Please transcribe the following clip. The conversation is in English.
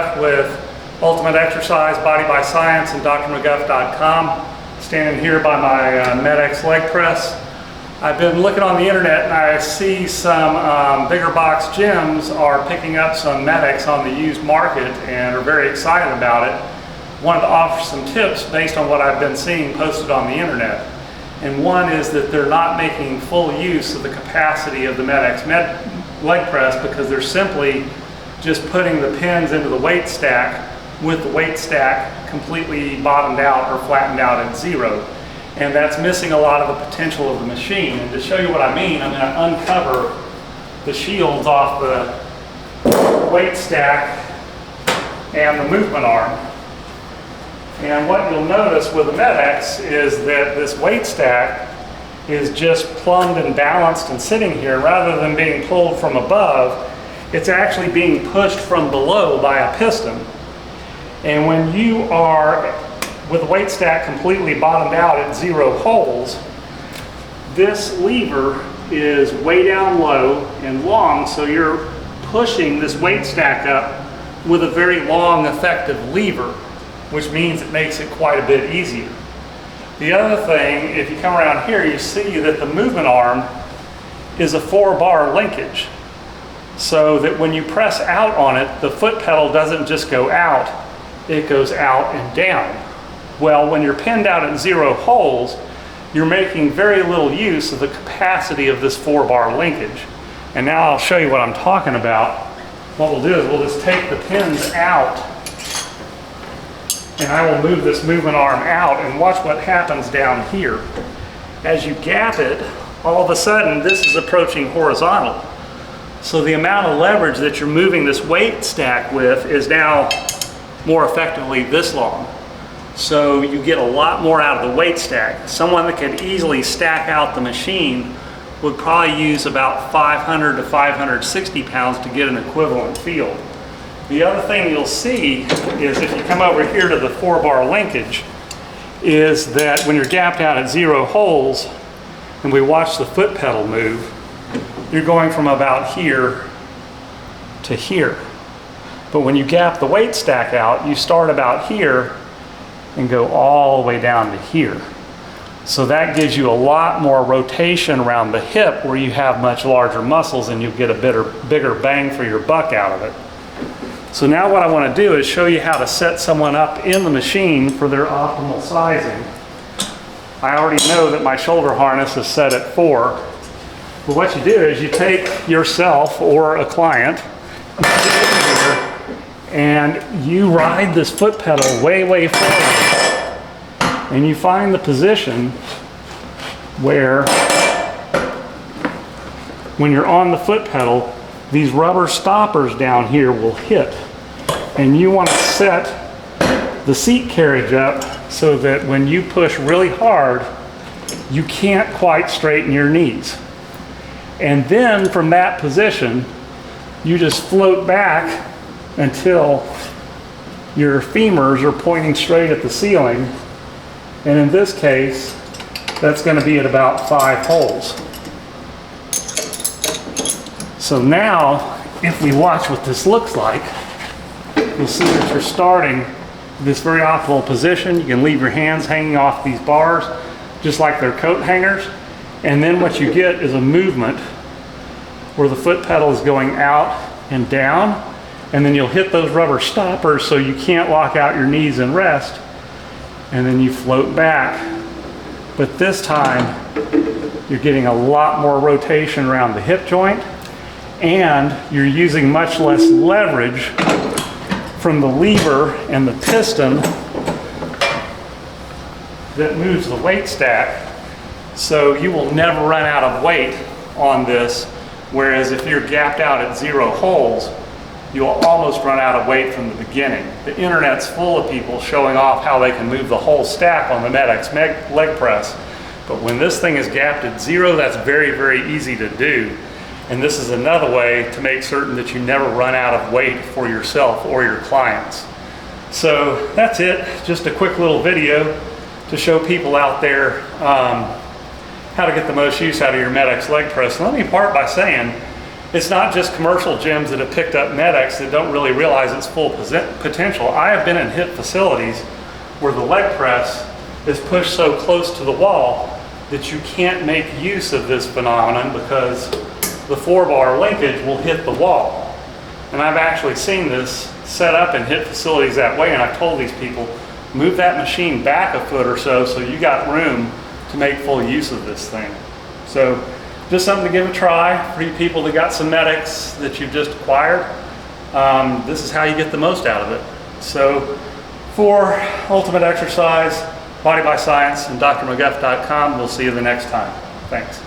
McGuff with Ultimate Exercise, Body by Science, and drmcguff.com. Standing here by my MedX Leg Press. I've been looking on the internet and I see some bigger box gyms are picking up some MedX on the used market and are very excited about it. Wanted to offer some tips based on what I've been seeing posted on the internet. And one is that they're not making full use of the capacity of the MedX Leg Press because they're simply just putting the pins into the weight stack with the weight stack completely bottomed out or flattened out at zero. And that's missing a lot of the potential of the machine. And to show you what I mean, I'm going to uncover the shields off the weight stack and the movement arm. And what you'll notice with the MedX is that this weight stack is just plumbed and balanced and sitting here rather than being pulled from above. It's actually being pushed from below by a piston. And when you are with the weight stack completely bottomed out at zero holes, this lever is way down low and long, so you're pushing this weight stack up with a very long effective lever, which means it makes it quite a bit easier. The other thing, if you come around here, you see that the movement arm is a 4-bar linkage, so that when you press out on it, the foot pedal doesn't just go out, it goes out and down. Well, when you're pinned out at zero holes, you're making very little use of the capacity of this 4-bar linkage. And now I'll show you what I'm talking about. What we'll do is we'll just take the pins out and I will move this movement arm out and watch what happens down here. As you gap it, all of a sudden this is approaching horizontal. So the amount of leverage that you're moving this weight stack with is now more effectively this long. So you get a lot more out of the weight stack. Someone that could easily stack out the machine would probably use about 500 to 560 pounds to get an equivalent field. The other thing you'll see is if you come over here to the 4-bar linkage, is that when you're gapped out at zero holes and we watch the foot pedal move, you're going from about here to here. But when you gap the weight stack out, you start about here and go all the way down to here. So that gives you a lot more rotation around the hip where you have much larger muscles and you'll get a bigger bang for your buck out of it. So now what I want to do is show you how to set someone up in the machine for their optimal sizing. I already know that my shoulder harness is set at 4. But what you do is you take yourself or a client and you ride this foot pedal way, way forward. And you find the position where when you're on the foot pedal, these rubber stoppers down here will hit. And you want to set the seat carriage up so that when you push really hard, you can't quite straighten your knees. And then from that position, you just float back until your femurs are pointing straight at the ceiling. And in this case, that's going to be at about 5 holes. So now, if we watch what this looks like, you'll see that you're starting this very optimal position. You can leave your hands hanging off these bars, just like they're coat hangers. And then what you get is a movement where the foot pedal is going out and down, and then you'll hit those rubber stoppers so you can't lock out your knees and rest, and then you float back. But this time, you're getting a lot more rotation around the hip joint, and you're using much less leverage from the lever and the piston that moves the weight stack. So you will never run out of weight on this, whereas if you're gapped out at zero holes, you'll almost run out of weight from the beginning. The internet's full of people showing off how they can move the whole stack on the MedX Leg Press. But when this thing is gapped at zero, that's very, very easy to do. And this is another way to make certain that you never run out of weight for yourself or your clients. So that's it, just a quick little video to show people out there how to get the most use out of your MedX Leg Press. And let me start by saying, it's not just commercial gyms that have picked up MedX that don't really realize its full potential. I have been in HIIT facilities where the leg press is pushed so close to the wall that you can't make use of this phenomenon because the 4-bar linkage will hit the wall. And I've actually seen this set up in HIIT facilities that way, and I've told these people, move that machine back a foot or so you got room to make full use of this thing. So just something to give a try for you people that got some MedX that you've just acquired. This is how you get the most out of it. So for Ultimate Exercise, Body by Science, and drmcguff.com, we'll see you the next time. Thanks.